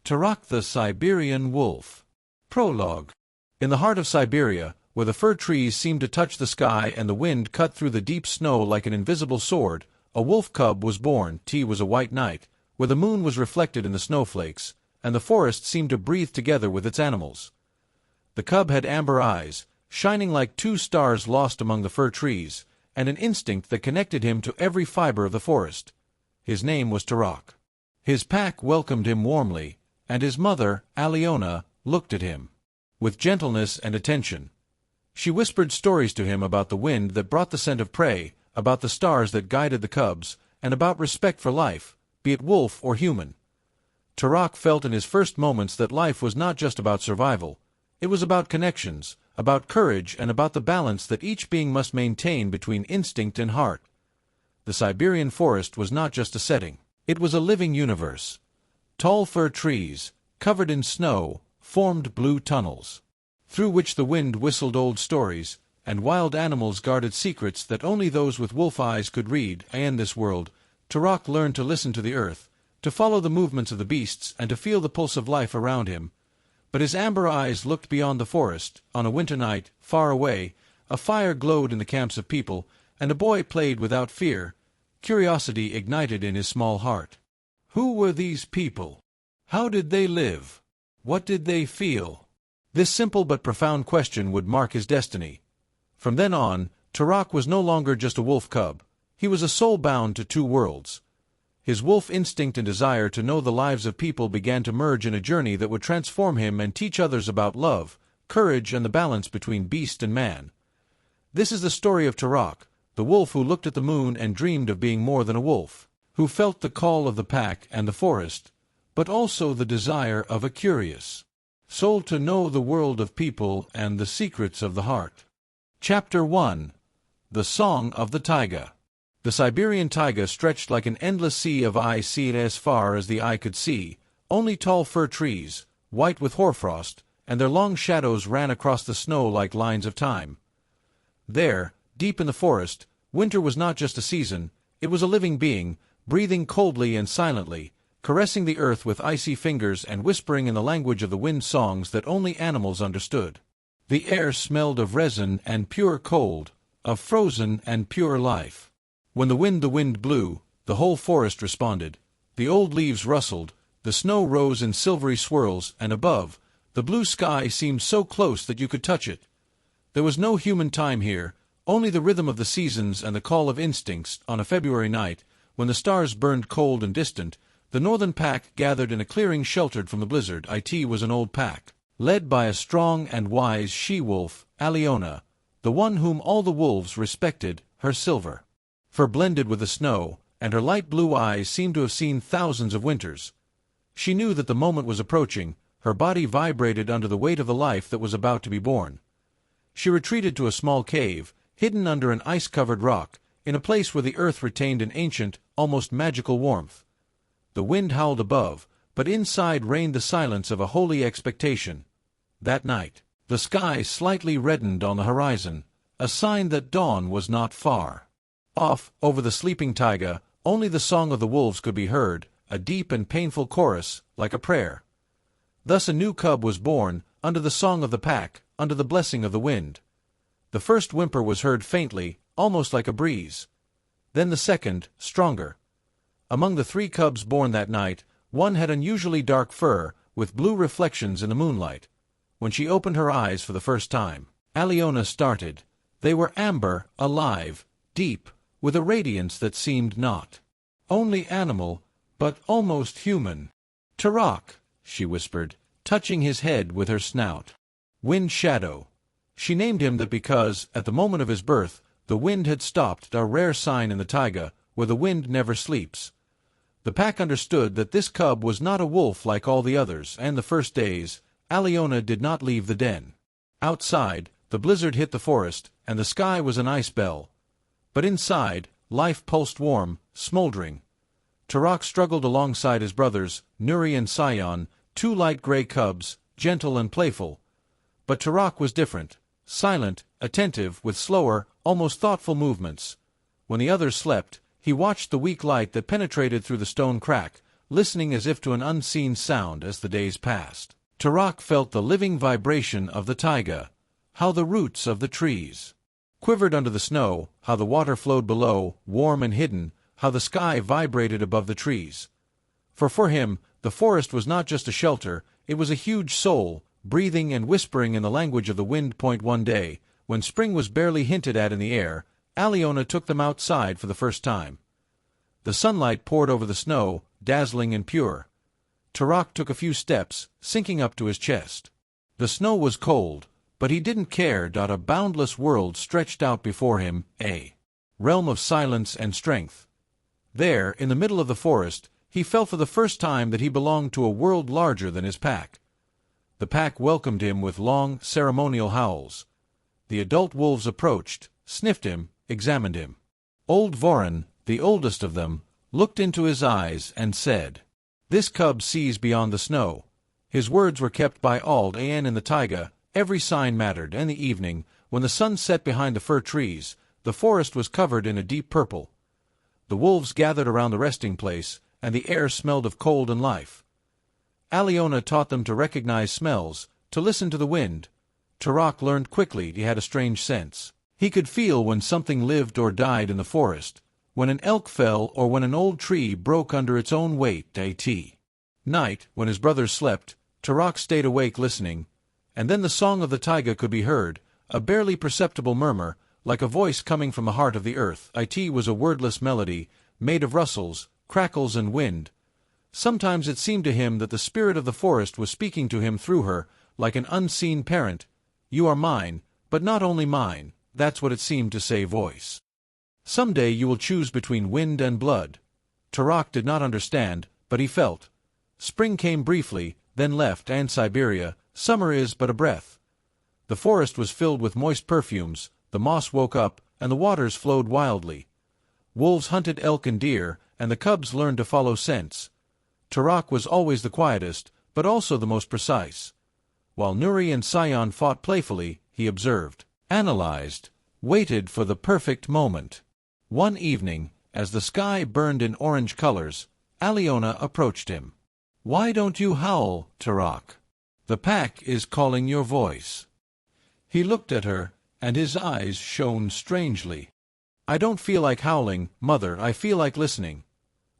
Tarak the Siberian Wolf. Prologue. In the heart of Siberia, where the fir trees seemed to touch the sky and the wind cut through the deep snow like an invisible sword, a wolf cub was born. T was a white night, where the moon was reflected in the snowflakes, and the forest seemed to breathe together with its animals. The cub had amber eyes, shining like two stars lost among the fir trees, and an instinct that connected him to every fiber of the forest. His name was Tarak. His pack welcomed him warmly, and his mother, Alyona, looked at him with gentleness and attention. She whispered stories to him about the wind that brought the scent of prey, about the stars that guided the cubs, and about respect for life, be it wolf or human. Tarak felt in his first moments that life was not just about survival. It was about connections, about courage, and about the balance that each being must maintain between instinct and heart. The Siberian forest was not just a setting. It was a living universe. Tall fir trees, covered in snow, formed blue tunnels, through which the wind whistled old stories, and wild animals guarded secrets that only those with wolf eyes could read. In this world, Tarak learned to listen to the earth, to follow the movements of the beasts, and to feel the pulse of life around him. But his amber eyes looked beyond the forest. On a winter night, far away, a fire glowed in the camps of people, and a boy played without fear. Curiosity ignited in his small heart. Who were these people? How did they live? What did they feel? This simple but profound question would mark his destiny. From then on, Tarak was no longer just a wolf cub. He was a soul bound to two worlds. His wolf instinct and desire to know the lives of people began to merge in a journey that would transform him and teach others about love, courage, and the balance between beast and man. This is the story of Tarak, the wolf who looked at the moon and dreamed of being more than a wolf, who felt the call of the pack and the forest, but also the desire of a curious soul to know the world of people and the secrets of the heart. Chapter 1. The Song of the Taiga. The Siberian taiga stretched like an endless sea of ice as far as the eye could see, only tall fir trees, white with hoarfrost, and their long shadows ran across the snow like lines of time. There, deep in the forest, winter was not just a season, it was a living being, breathing coldly and silently, caressing the earth with icy fingers and whispering in the language of the wind songs that only animals understood. The air smelled of resin and pure cold, of frozen and pure life. When the wind blew, the whole forest responded. The old leaves rustled, the snow rose in silvery swirls, and above, the blue sky seemed so close that you could touch it. There was no human time here, only the rhythm of the seasons and the call of instincts. On a February night, when the stars burned cold and distant, the northern pack gathered in a clearing sheltered from the blizzard. It was an old pack, led by a strong and wise she-wolf, Alyona, the one whom all the wolves respected. Her silver fur blended with the snow, and her light blue eyes seemed to have seen thousands of winters. She knew that the moment was approaching. Her body vibrated under the weight of the life that was about to be born. She retreated to a small cave, hidden under an ice-covered rock, in a place where the earth retained an ancient, almost magical warmth. The wind howled above, but inside reigned the silence of a holy expectation. That night, the sky slightly reddened on the horizon, a sign that dawn was not far. Off, over the sleeping taiga, only the song of the wolves could be heard, a deep and painful chorus, like a prayer. Thus a new cub was born, under the song of the pack, under the blessing of the wind. The first whimper was heard faintly, almost like a breeze. Then the second, stronger. Among the 3 cubs born that night, one had unusually dark fur, with blue reflections in the moonlight. When she opened her eyes for the first time, Alyona started. They were amber, alive, deep, with a radiance that seemed not only animal, but almost human. "Tarak," she whispered, touching his head with her snout. "Wind Shadow." She named him that because, at the moment of his birth, the wind had stopped, a rare sign in the taiga, where the wind never sleeps. The pack understood that this cub was not a wolf like all the others, and the first days, Alyona did not leave the den. Outside, the blizzard hit the forest, and the sky was an ice bell. But inside, life pulsed warm, smoldering. Tarak struggled alongside his brothers, Nuri and Sion, 2 light gray cubs, gentle and playful. But Tarak was different, silent, attentive, with slower, almost thoughtful movements. When the others slept, he watched the weak light that penetrated through the stone crack, listening as if to an unseen sound as the days passed. Tarak felt the living vibration of the taiga, how the roots of the trees quivered under the snow, how the water flowed below, warm and hidden, how the sky vibrated above the trees. For him, the forest was not just a shelter, it was a huge soul, breathing and whispering in the language of the wind. One day, when spring was barely hinted at in the air, Alyona took them outside for the first time. The sunlight poured over the snow, dazzling and pure. Tarak took a few steps, sinking up to his chest. The snow was cold, but he didn't care. A boundless world stretched out before him, a realm of silence and strength. There, in the middle of the forest, he felt for the first time that he belonged to a world larger than his pack. The pack welcomed him with long, ceremonial howls. The adult wolves approached, sniffed him, examined him. Old Voron, the oldest of them, looked into his eyes and said, "This cub sees beyond the snow." His words were kept by all in the taiga. Every sign mattered, and the evening, when the sun set behind the fir trees, the forest was covered in a deep purple. The wolves gathered around the resting place, and the air smelled of cold and life. Alyona taught them to recognize smells, to listen to the wind. Tarak learned quickly he had a strange sense. He could feel when something lived or died in the forest, when an elk fell or when an old tree broke under its own weight. At night, when his brothers slept, Tarak stayed awake listening, and then the song of the taiga could be heard, a barely perceptible murmur, like a voice coming from the heart of the earth. It was a wordless melody, made of rustles, crackles and wind. Sometimes it seemed to him that the spirit of the forest was speaking to him through her, like an unseen parent. "You are mine, but not only mine," that's what it seemed to say voice. "Someday you will choose between wind and blood." Tarak did not understand, but he felt. Spring came briefly, then left, and Siberia, summer is but a breath. The forest was filled with moist perfumes, the moss woke up, and the waters flowed wildly. Wolves hunted elk and deer, and the cubs learned to follow scents. Tarak was always the quietest, but also the most precise. While Nuri and Sion fought playfully, he observed, analyzed, waited for the perfect moment. One evening, as the sky burned in orange colors, Alyona approached him. "Why don't you howl, Tarak? The pack is calling your voice." He looked at her, and his eyes shone strangely. "I don't feel like howling, Mother, I feel like listening."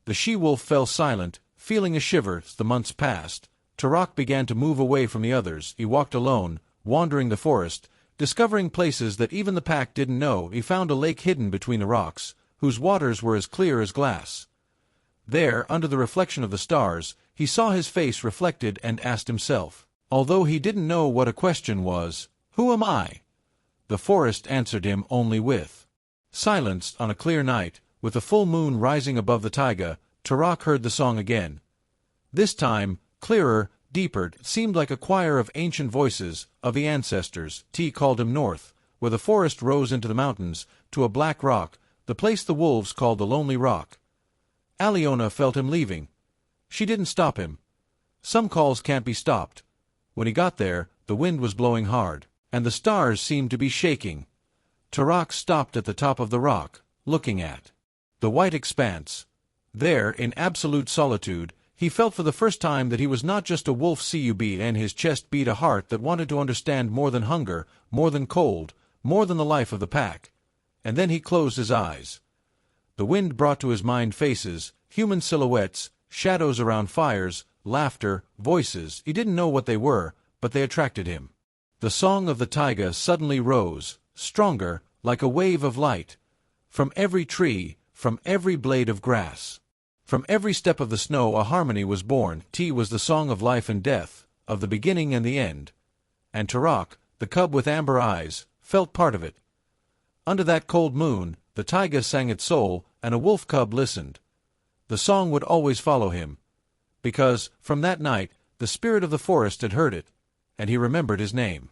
The she-wolf fell silent, feeling a shiver. As the months passed, Tarak began to move away from the others. He walked alone, wandering the forest, discovering places that even the pack didn't know. He found a lake hidden between the rocks, whose waters were as clear as glass. There, under the reflection of the stars, he saw his face reflected and asked himself, although he didn't know what a question was, "Who am I?" The forest answered him only with silence. On a clear night, with the full moon rising above the taiga, Tarak heard the song again. This time, clearer, deeper, it seemed like a choir of ancient voices, of the ancestors. T called him north, where the forest rose into the mountains, to a black rock, the place the wolves called the Lonely Rock. Alyona felt him leaving. She didn't stop him. Some calls can't be stopped. When he got there, the wind was blowing hard, and the stars seemed to be shaking. Tarak stopped at the top of the rock, looking at the white expanse. There, in absolute solitude, he felt for the first time that he was not just a wolf. And his chest beat a heart that wanted to understand more than hunger, more than cold, more than the life of the pack. And then he closed his eyes. The wind brought to his mind faces, human silhouettes, shadows around fires, laughter, voices. He didn't know what they were, but they attracted him. The song of the taiga suddenly rose, stronger, like a wave of light. From every tree, from every blade of grass, from every step of the snow, a harmony was born. T was the song of life and death, of the beginning and the end. And Tarak, the cub with amber eyes, felt part of it. Under that cold moon, the taiga sang its soul, and a wolf cub listened. The song would always follow him, because, from that night, the spirit of the forest had heard it, and he remembered his name.